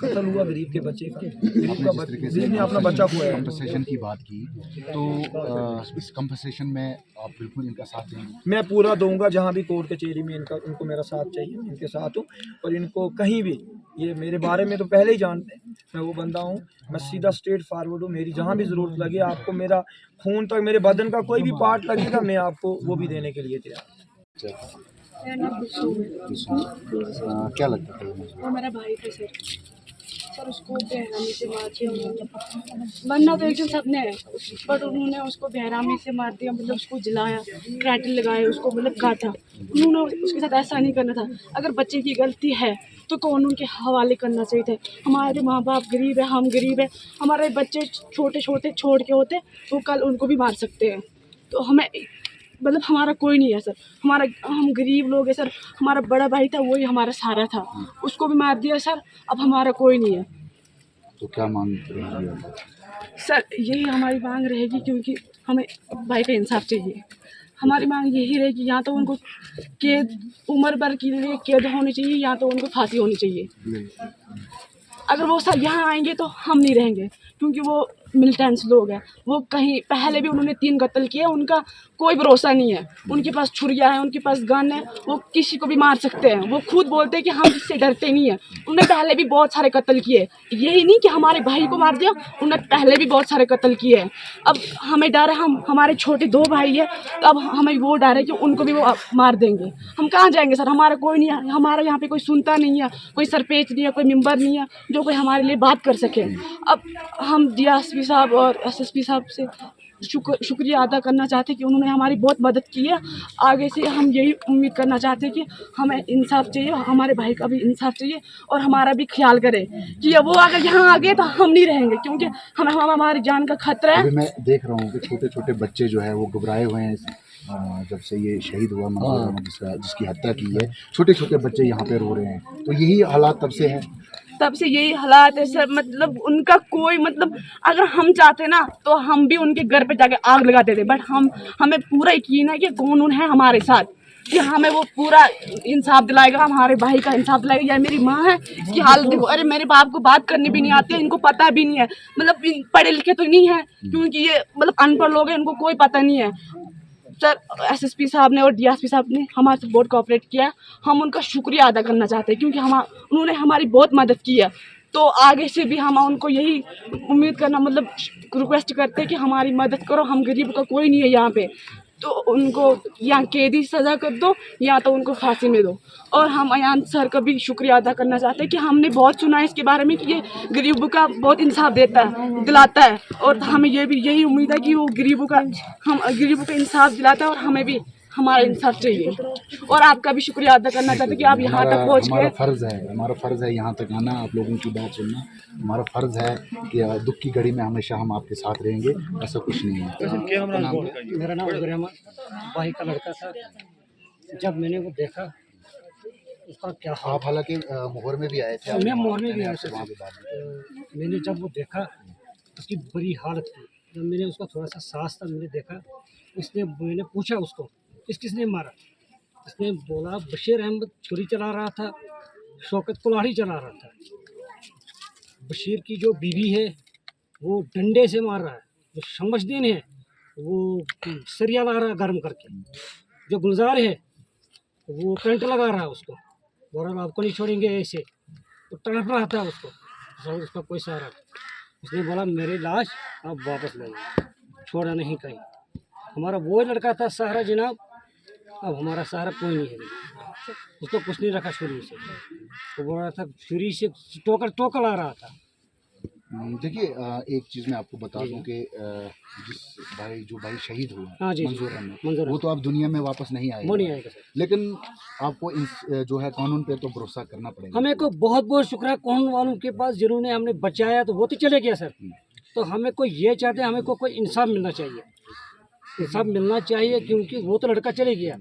कत्ल हुआ गरीब के बच्चे का, गरीब ने अपना बच्चा खोया। कंपनसेशन की बात की, तो इस कंपनसेशन में आप बिल्कुल इनका साथ देंगे? मैं पूरा दूंगा, जहाँ भी कोर्ट कचहरी में उनको मेरा साथ चाहिए, मैं इनके साथ हूँ। और इनको कहीं भी, ये मेरे बारे में तो पहले ही जानते हैं, मैं वो बंदा हूँ, मैं सीधा स्ट्रेट फॉरवर्ड हूँ। मेरी जहाँ भी ज़रूरत लगे, आपको मेरा खून तक, मेरे बदन का कोई भी पार्ट लगेगा, मैं आपको वो भी देने के लिए तैयार हूँ। क्या लगता है? वो मेरा भाई था सर उसको बेहरामी से मार दिया। मरना तो एक दिन सबने है, बट उन्होंने उसको बेहरामी से मार दिया, मतलब उसको जलाया, क्रैटल लगाए, उसको मतलब काटा। उन्होंने उसके साथ ऐसा नहीं करना था। अगर बच्चे की गलती है तो कानून के हवाले करना चाहिए था। हमारे माँ बाप गरीब है, हम गरीब है, हमारे बच्चे छोटे छोटे छोड़ के होते तो कल उनको भी मार सकते हैं। तो हमें मतलब हमारा कोई नहीं है सर, हम गरीब लोग हैं सर। हमारा बड़ा भाई था, वही हमारा सहारा था, उसको भी मार दिया सर। अब हमारा कोई नहीं है। तो क्या मांग रही है सर? यही हमारी मांग रहेगी, क्योंकि हमें भाई का इंसाफ चाहिए। हमारी मांग यही रहेगी, या तो उनको कैद, उम्र भर के लिए कैद होनी चाहिए, या तो उनको फांसी होनी चाहिए। अगर वो सर यहाँ आएंगे तो हम नहीं रहेंगे, क्योंकि वो मिलिटेंट्स लोग हैं, वो कहीं पहले भी उन्होंने 3 कत्ल किए, उनका कोई भरोसा नहीं है। उनके पास छुरियाँ हैं, उनके पास गन है, वो किसी को भी मार सकते हैं। वो खुद बोलते हैं कि हम इससे डरते नहीं हैं। उन्होंने पहले भी बहुत सारे कत्ल किए, यही नहीं कि हमारे भाई को मार दिया, उन्होंने पहले भी बहुत सारे कत्ल किए हैं। अब हमें डर है, हम हमारे छोटे 2 भाई है, तो अब हमें वो डर है कि उनको भी वो मार देंगे। हम कहाँ जाएंगे सर? हमारा कोई नहीं है, हमारा यहाँ पे कोई सुनता नहीं है, कोई सरपंच नहीं है, कोई मेंबर नहीं है जो कोई हमारे लिए बात कर सके। अब हम डीएसपी साहब और एसएसपी साहब से शुक्रिया अदा करना चाहते हैं कि उन्होंने हमारी बहुत मदद की है। आगे से हम यही उम्मीद करना चाहते हैं कि हमें इंसाफ चाहिए, हमारे भाई का भी इंसाफ चाहिए और हमारा भी ख्याल करें कि वो अगर यहाँ आ गए तो हम नहीं रहेंगे, क्योंकि हमारी जान का खतरा है। अभी मैं देख रहा हूँ कि छोटे छोटे बच्चे जो है वो घबराए हुए हैं जब से ये शहीद हुआ मंजूर अहमद जिसकी हत्या की है। छोटे छोटे बच्चे यहाँ पे रो रहे हैं, तो यही हालात तब से है। तब से यही हालात है सर। मतलब उनका कोई मतलब अगर हम चाहते ना तो हम भी उनके घर पे जाके आग लगा देते, बट हमें पूरा यकीन है कि कानून है हमारे साथ, कि हमें वो पूरा इंसाफ दिलाएगा, हमारे भाई का इंसाफ दिलाएगा। या मेरी माँ है, इसकी हालत देखो, अरे मेरे बाप को बात करनी भी नहीं आती है, इनको पता भी नहीं है, मतलब पढ़े लिखे तो नहीं है, क्योंकि ये मतलब अनपढ़ लोग हैं, इनको कोई पता नहीं है। सर एसएसपी साहब ने और डीएसपी साहब ने हमारे से बहुत कोऑपरेट किया, हम उनका शुक्रिया अदा करना चाहते हैं, क्योंकि उन्होंने हमारी बहुत मदद की है। तो आगे से भी हम उनको यही उम्मीद करना मतलब रिक्वेस्ट करते हैं कि हमारी मदद करो, हम गरीब का कोई नहीं है यहाँ पे, तो उनको या कैदी सज़ा कर दो या तो उनको फांसी में दो। और हम अयान सर का भी शुक्रिया अदा करना चाहते हैं कि हमने बहुत सुना है इसके बारे में कि ये गरीबों का बहुत इंसाफ दिलाता है, और हमें यही उम्मीद है कि वो गरीबों का इंसाफ दिलाता है, और हमें भी हमारा इंसाफ चाहिए। और आपका भी शुक्रिया अदा करना चाहते हैं कि आप यहाँ तक पहुँच गए। हमारा फ़र्ज़ है यहाँ तक आना, आप लोगों की बात सुनना। हमारा फ़र्ज़ है कि दुख की घड़ी में हमेशा हम आपके साथ रहेंगे, ऐसा कुछ नहीं है। मेरा नाम अब्दुल भाई का लड़का था। जब मैंने वो देखा उसका क्या आप हालांकि मोहर में भी आए थे, मैं मोहर में भी आया था। वहाँ पे बात हुई। मैंने जब वो देखा उसकी बुरी हालत थी, जब मैंने उसका थोड़ा सा सांस था, मैंने देखा मैंने पूछा उसको किसने मारा। उसने बोला बशीर अहमद छुरी चला रहा था, शौकत कुल्हाड़ी चला रहा था। बशीर की जो बीवी है वो डंडे से मार रहा है, जो शमशदीन है वो सरिया ला रहा है गर्म करके, जो गुलजार है वो करंट लगा रहा है उसको, बोल रहा आपको नहीं छोड़ेंगे ऐसे, तो तड़प रहा था उसका कोई सहारा। उसने बोला मेरी लाश आप वापस ले लो, छोड़ा नहीं कहीं। हमारा वो लड़का था सहारा जनाब, अब हमारा सहारा कोई नहीं है। उसको कुछ नहीं रखा छुरी से, वो बोल रहा था छुरी से टोकर आ रहा था। देखिए एक चीज़ मैं आपको बता दूं कि जो भाई शहीद हुए हाँ जी, मंजूर अहमद, वो तो आप दुनिया में वापस नहीं आएगा, वो नहीं आएगा सर। लेकिन आपको जो है कानून पे तो भरोसा करना पड़ेगा। हमें को बहुत बहुत शुक्र है कानून वालों के पास, जिन्होंने हमने बचाया, तो वो तो चले गया सर। तो हमें को ये चाहते हैं, हमें को कोई इंसाफ मिलना चाहिए, इंसाफ मिलना चाहिए, क्योंकि वो तो लड़का चले गया।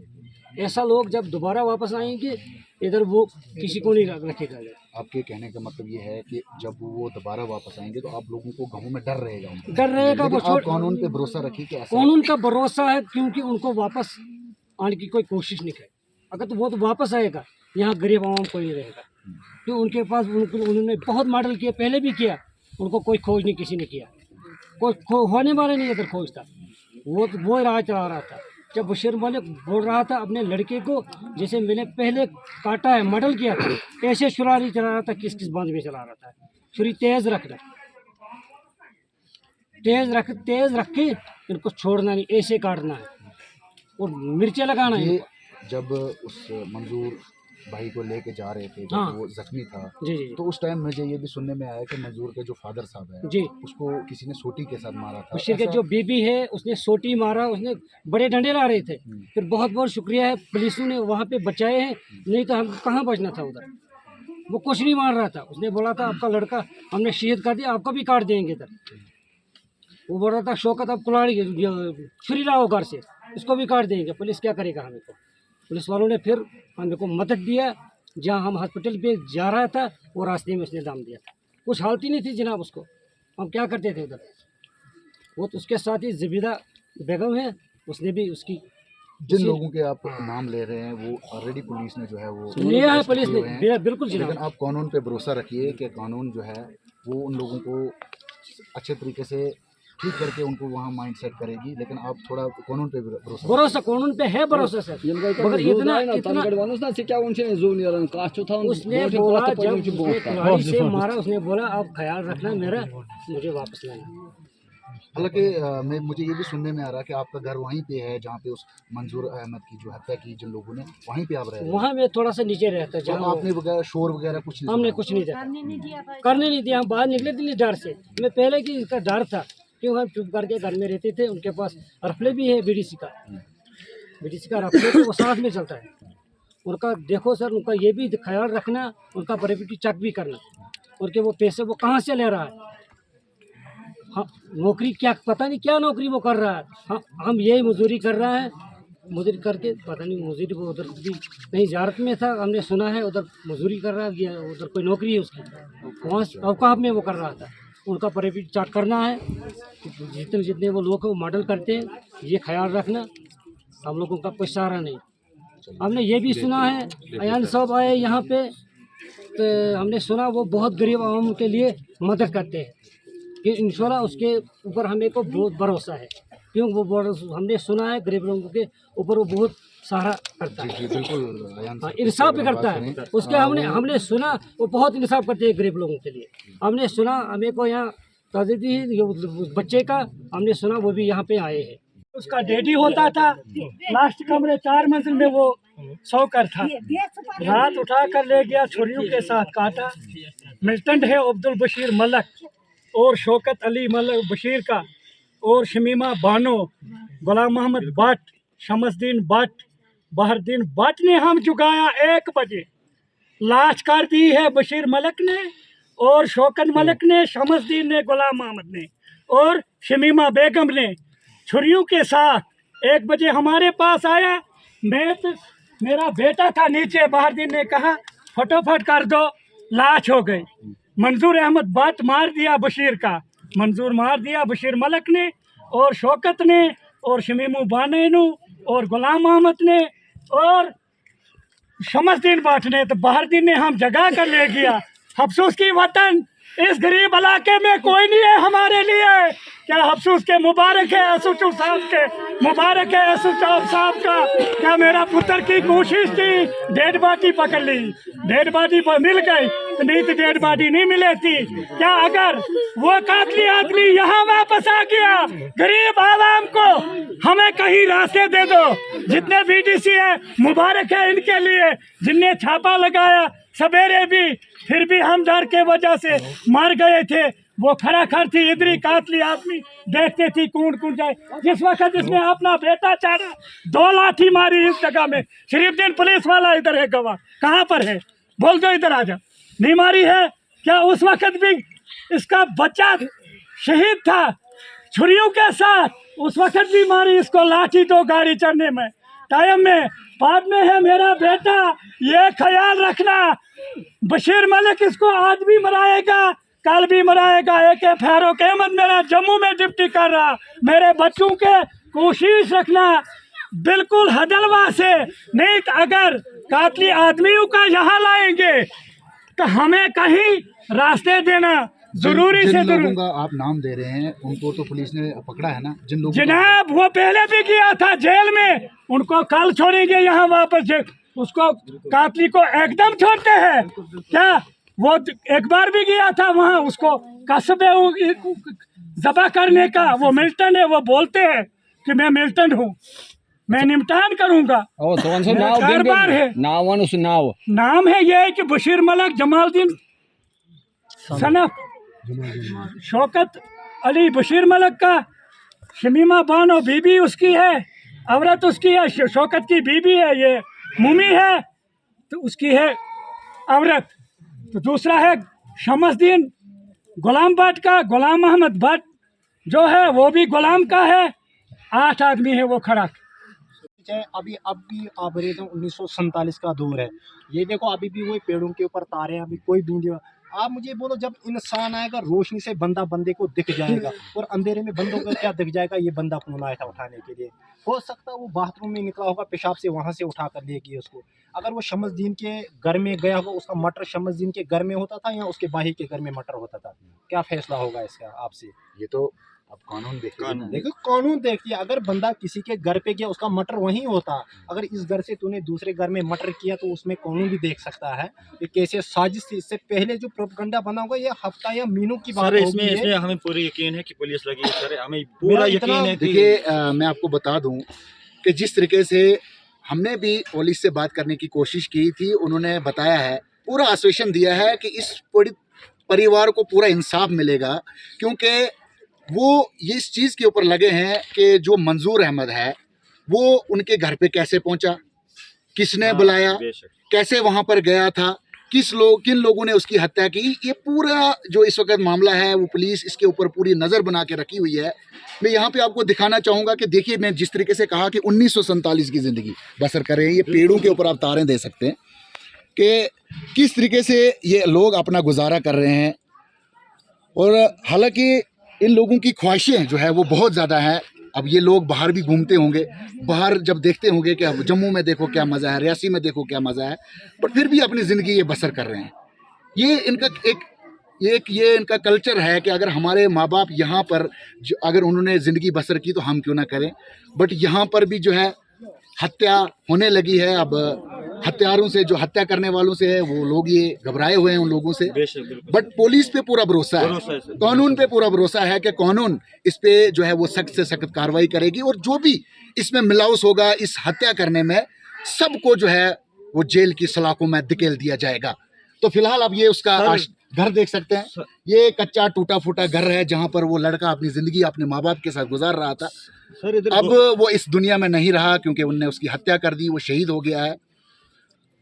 ऐसा लोग जब दोबारा वापस आएंगे इधर वो किसी को नहीं रखेगा। आपके कहने का मतलब ये है कि जब वो दोबारा वापस आएंगे तो आप लोगों को गाँव में डर रहेगा, वो आप कानून पे भरोसा रखिए कि कानून का भरोसा है, क्योंकि उनको वापस आने की कोई कोशिश नहीं करे। अगर तो वो तो वापस आएगा, यहाँ गरीब आवाम कोई नहीं रहेगा, क्यों उनके पास उन्होंने बहुत मॉडल किए, पहले भी किया, उनको कोई खोज नहीं किसी ने किया, कोई होने वाले नहीं इधर खोज था। वो राह चला रहा था। जब बशीर मलिक बोल रहा था अपने लड़के को, जैसे मैंने पहले काटा है, मॉडल किया था, ऐसे छुरी चला रहा था, किस बांध में चला रहा था। छुरी तेज रखना, तेज रख के इनको छोड़ना नहीं, ऐसे काटना है और मिर्चें लगाना है। जब उस मंजूर भाई को लेके जा रहे थे, जब हाँ, वो जख्मी था, जी, तो उस टाइम मुझे ये भी सुनने में आया कि मंजूर के जो फादर साहब है जी, उसको किसी ने सोटी के साथ मारा था। बशीर के जो बीबी है उसने सोटी मारा, उसने बड़े डंडे ला रहे थे। फिर बहुत बहुत शुक्रिया है पुलिस ने वहाँ पे बचाए हैं, नहीं तो हम कहाँ बचना था उधर। वो कुछ नहीं मार रहा था, उसने बोला था आपका लड़का हमने शहीद कर दिया, आपका भी काट देंगे इधर। वो बोल रहा था शौकत आप कुल्हाड़ी छुरी लाओ घर से, उसको भी काट देंगे। पुलिस क्या करेगा हमें को। पुलिस वालों ने फिर हमें को मदद दिया, जहाँ हम हॉस्पिटल पे जा रहा था वो रास्ते में उसने दाम दिया था। कुछ हालत ही नहीं थी जनाब उसको, हम क्या करते थे उधर। वो तो उसके साथ ही ज़बीदा बेगम है, उसने भी उसकी जिन लोगों के आप नाम ले रहे हैं वो ऑलरेडी पुलिस ने जो है वो लिया है, पुलिस ने बिल्कुल जनाब। लेकिन आप कानून पे भरोसा रखिए कि कानून जो है वो उन लोगों को अच्छे तरीके से ठीक करके उनको वहाँ माइंड सेट करेगी, लेकिन आप थोड़ा कानून पे भरोसा भरोसा कानून पे है भरोसा सर, मगर इतना उसने बोला जब उसने कुल्हाड़ी से मारा, उसने बोला आप ख्याल रखना मेरा, मुझे वापस लाना। हालांकि मुझे ये भी सुनने में आ रहा है कि आपका घर वहीं पे है जहाँ पे उस मंजूर अहमद की जो हत्या की जिन लोगों ने, वहीं पे आप रह रहे हैं। वहाँ मैं थोड़ा सा नीचे रहता तो जहाँ आपने वगैरह शोर वगैरह कुछ नहीं हमने सुना? कुछ नहीं देखा, करने नहीं दिया। हम बाहर निकले थे डर से, मैं पहले की इसका डर था, क्यों हम चुप करके घर में रहते थे। उनके पास रफले भी है बीडीसी का रफले, तो वो साथ में चलता है उनका। देखो सर, उनका ये भी ख्याल रखना, उनका प्राइवेटी चेक भी करना, उनके वो पैसे वो कहाँ से ले रहा है। हाँ, नौकरी क्या पता नहीं क्या नौकरी वो कर रहा है। हाँ, हम यही मजदूरी कर रहा है, मजदूरी करके पता नहीं मजदूरी वो उधर भी कहीं ज़ारत में था, हमने सुना है उधर मजदूरी कर रहा है, या उधर कोई नौकरी है उसकी, वहाँ अवकाफ में वो कर रहा था। उनका प्राइवेट चार्ट करना है, जितने जितने वो लोग मॉडल करते हैं, ये ख्याल रखना, हम लोगों का कोई सहारा नहीं। हमने ये भी सुना है, अयान साहब आए यहाँ पे, तो हमने सुना वो बहुत गरीब आवाम के लिए मदद करते हैं, कि इंशाल्लाह उसके ऊपर हमें को बहुत भरोसा है, क्योंकि वो हमने सुना है गरीब लोगों के ऊपर वो बहुत सहारा करता है। जी बिल्कुल, हाँ, इंसाफ भी करता है उसके। हमने सुना वो बहुत इंसाफ करते हैं गरीब लोगों के लिए। हमने सुना, हमें को यहाँ ताज़ी बच्चे का हमने सुना वो भी यहाँ पे आए हैं। उसका डैडी होता था, लास्ट कमरे 4 मंजिल में वो सोकर था, रात उठा कर ले गया, छुरियों के साथ काटा। मिलिटेंट है अब्दुल बशीर मलक और शौकत अली मलक बशीर का, और शमीमा बानो, गुलाम मोहम्मद भट्ट, शमसदीन भट्ट, बहरदीन भट्ट ने हम जुगाया 1 बजे। लाश कर दी है बशीर मलक ने और शौकत मलक ने, शमसदीन ने, गुलाम मोहम्मद ने और शमीमा बेगम ने छुरियों के साथ 1 बजे हमारे पास आया। मेरा बेटा था नीचे, बहरदीन ने कहा फटोफट कर दो, लाश हो गई। मंजूर अहमद भट्ट मार दिया बशीर का, मंजूर मार दिया बशीर मलक ने और शौकत ने और शमीमू बानेनू और गुलाम मोहम्मद ने और शमसदीन भट्ट ने। तो बहरदीन ने हम जगा कर ले गया। अफसोस की वतन इस गरीब इलाके में कोई नहीं है हमारे लिए। क्या अफसोस के मुबारक है एसओ साहब के, मुबारक है एसओ साहब का। क्या मेरा पुत्र की कोशिश थी, डेड बॉडी पकड़ ली, डेड बॉडी मिल गई, तो नहीं तो डेड बॉडी नहीं मिली थी। क्या अगर वो कातली आदमी यहाँ वापस आ गया, गरीब आवाम को हमें कहीं रास्ते दे दो। जितने बीडीसी है मुबारक है इनके लिए, जिनने छापा लगाया सवेरे भी, फिर भी हम डर के वजह से मर गए थे। वो खड़ा खड़ थी, इधरी कातली आदमी देखते थी कूद कूद जाए। जिस वक्त इसने अपना बेटा चारा, 2 लाठी मारी इस जगह में। शरीफदीन पुलिस वाला इधर है, गवाह कहाँ पर है, बोल दो इधर आ जा। नहीं मारी है क्या? उस वक्त भी इसका बच्चा शहीद था छुरियों के साथ, उस वक्त भी मारी इसको लाठी, 2 गाड़ी चढ़ने में टाइम में। बाद में है मेरा बेटा, ये ख्याल रखना बशीर मलिक इसको आज भी मराएगा, कल भी मराएगा। एक फारूक अहमद मेरा जम्मू में डिप्टी कर रहा, मेरे बच्चों के कोशिश रखना बिल्कुल हदलवा से। नहीं तो अगर कातली आदमियों का यहाँ लाएंगे तो हमें कहीं रास्ते देना जरूरी से जिन जरूरी। लोगों का आप नाम दे रहे हैं उनको तो पुलिस ने पकड़ा है ना, जिन लोगों जनाब वो पहले भी गया था जेल में, उनको कल छोड़ेंगे यहाँ वापस। उसको कातली को एकदम छोड़ते हैं क्या? वो एक बार भी गया था वहाँ, उसको कसबे जबा करने का। वो मिल्टन है, वो बोलते हैं कि मैं मिल्टन हूँ, मैं निपटान करूँगा। कारोबार है, नाम है ये कि बशीर मलक, जमालुद्दीन सनफ, शौकत अली बशीर मलक का, शमीमा बानो बीबी उसकी है, औरत उसकी है, शौकत की बीबी है, ये मुमी है तो उसकी है औरत। तो दूसरा है शमसदीन गुलाम भट्ट का, गुलाम मोहम्मद भट्ट जो है वो भी गुलाम का है। 8 आदमी है वो खड़ा। अभी अब भी आप रहे थे 1947 का दौर है, ये देखो अभी भी वही पेड़ों के ऊपर तारे हैं, अभी कोई बूंदी। आप मुझे बोलो, जब इंसान आएगा रोशनी से बंदा बंदे को दिख जाएगा, और अंधेरे में बंदों को क्या दिख जाएगा, ये बंदा कौन आया था उठाने के लिए। हो सकता है वो बाथरूम में निकला होगा, पेशाब से वहाँ से उठा कर ले गया उसको। अगर वो शमसदीन के घर में गया होगा, उसका मटर शमसदीन के घर में होता था या उसके भाई के घर में मटर होता था, क्या फैसला होगा इसका आपसे? ये तो अब कानून देखिए। कानून। देखो कानून देखिए, अगर बंदा किसी के घर पे गया उसका मर्डर वहीं होता, अगर इस घर से तूने दूसरे घर में मर्डर किया तो उसमें कानून भी देख सकता है कि कैसे साजिश थी। इससे पहले जो प्रोपेगेंडा बना होगा ये हफ्ता या महीनों की बात सर होगी। इसमें हमें पूरी यकीन है कि पुलिस लगी है सर, हमें पूरा यकीन है कि देखिए मैं आपको बता दूं कि जिस तरीके से हमने भी पुलिस से बात करने की कोशिश की थी, उन्होंने बताया है, पूरा आश्वासन दिया है कि इस परिवार को पूरा इंसाफ मिलेगा, क्योंकि वो इस चीज़ के ऊपर लगे हैं कि जो मंजूर अहमद है वो उनके घर पे कैसे पहुंचा, किसने बुलाया, कैसे वहां पर गया था, किन लोगों ने उसकी हत्या की। ये पूरा जो इस वक्त मामला है वो पुलिस इसके ऊपर पूरी नज़र बना के रखी हुई है। मैं यहाँ पे आपको दिखाना चाहूँगा कि देखिए, मैं जिस तरीके से कहा कि 1947 की ज़िंदगी बसर कर रहे हैं, ये पेड़ों के ऊपर आप तारें दे सकते हैं कि किस तरीके से ये लोग अपना गुजारा कर रहे हैं। और हालांकि इन लोगों की ख्वाहिशें जो है वो बहुत ज़्यादा हैं। अब ये लोग बाहर भी घूमते होंगे, बाहर जब देखते होंगे कि अब जम्मू में देखो क्या मज़ा है, रियासी में देखो क्या मज़ा है, पर फिर भी अपनी ज़िंदगी ये बसर कर रहे हैं। ये इनका ये इनका कल्चर है कि अगर हमारे माँ बाप यहाँ पर अगर उन्होंने ज़िंदगी बसर की तो हम क्यों ना करें। बट यहाँ पर भी जो है हत्या होने लगी है। अब हत्यारों से, जो हत्या करने वालों से है, वो लोग ये घबराए हुए हैं उन लोगों से। बट पुलिस पे पूरा भरोसा है, कानून पे पूरा भरोसा है कि कानून इस पे जो है वो सख्त से सख्त कार्रवाई करेगी, और जो भी इसमें मिलावस होगा इस हत्या करने में, सबको जो है वो जेल की सलाखों में धकेल दिया जाएगा। तो फिलहाल अब ये उसका घर देख सकते हैं, ये कच्चा टूटा फूटा घर है जहाँ पर वो लड़का अपनी ज़िंदगी अपने माँ बाप के साथ गुजार रहा था। अब वो इस दुनिया में नहीं रहा क्योंकि उनने उसकी हत्या कर दी, वो शहीद हो गया है।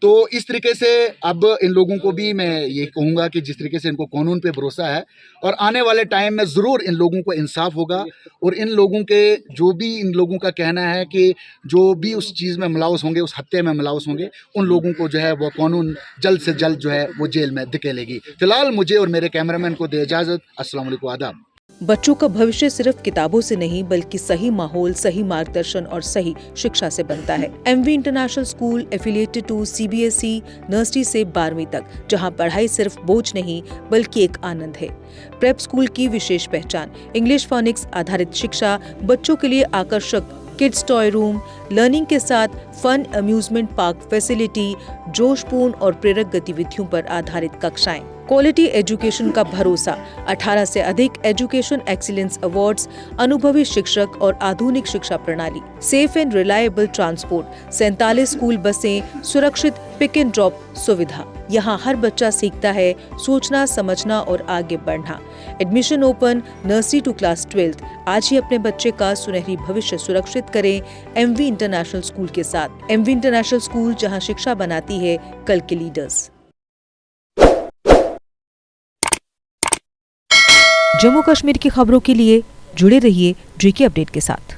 तो इस तरीके से अब इन लोगों को भी मैं ये कहूँगा कि जिस तरीके से इनको कानून पे भरोसा है, और आने वाले टाइम में ज़रूर इन लोगों को इंसाफ होगा, और इन लोगों के जो भी इन लोगों का कहना है कि जो भी उस चीज़ में मुलव्वस होंगे, उस हत्या में मुलव्वस होंगे, उन लोगों को जो है वो कानून जल्द से जल्द जो है वो जेल में धकेलेगी। फिलहाल मुझे और मेरे कैमरामैन को दे इजाज़त। अस्सलाम वालेकुम, आदाब। बच्चों का भविष्य सिर्फ किताबों से नहीं बल्कि सही माहौल, सही मार्गदर्शन और सही शिक्षा से बनता है। MV international school affiliated to CBSE nursery से 12वीं तक, जहां पढ़ाई सिर्फ बोझ नहीं बल्कि एक आनंद है। प्रेप स्कूल की विशेष पहचान इंग्लिश फोनिक्स आधारित शिक्षा, बच्चों के लिए आकर्षक किड्स टॉय रूम, लर्निंग के साथ फन अम्यूजमेंट पार्क फैसिलिटी, जोशपूर्ण और प्रेरक गतिविधियों पर आधारित कक्षाएं, क्वालिटी एजुकेशन का भरोसा, 18 से अधिक एजुकेशन एक्सीलेंस अवार्ड्स, अनुभवी शिक्षक और आधुनिक शिक्षा प्रणाली, safe and reliable transport, 47 school बसें, सुरक्षित पिक एंड ड्रॉप सुविधा। यहाँ हर बच्चा सीखता है सोचना, समझना और आगे बढ़ना। Admission open nursery to class 12। आज ही अपने बच्चे का सुनहरी भविष्य सुरक्षित करें एमवी इंटरनेशनल स्कूल के साथ। एमवी इंटरनेशनल स्कूल, जहाँ शिक्षा बनाती है कल के लीडर्स। जम्मू कश्मीर की खबरों के लिए जुड़े रहिए JK अपडेट के साथ।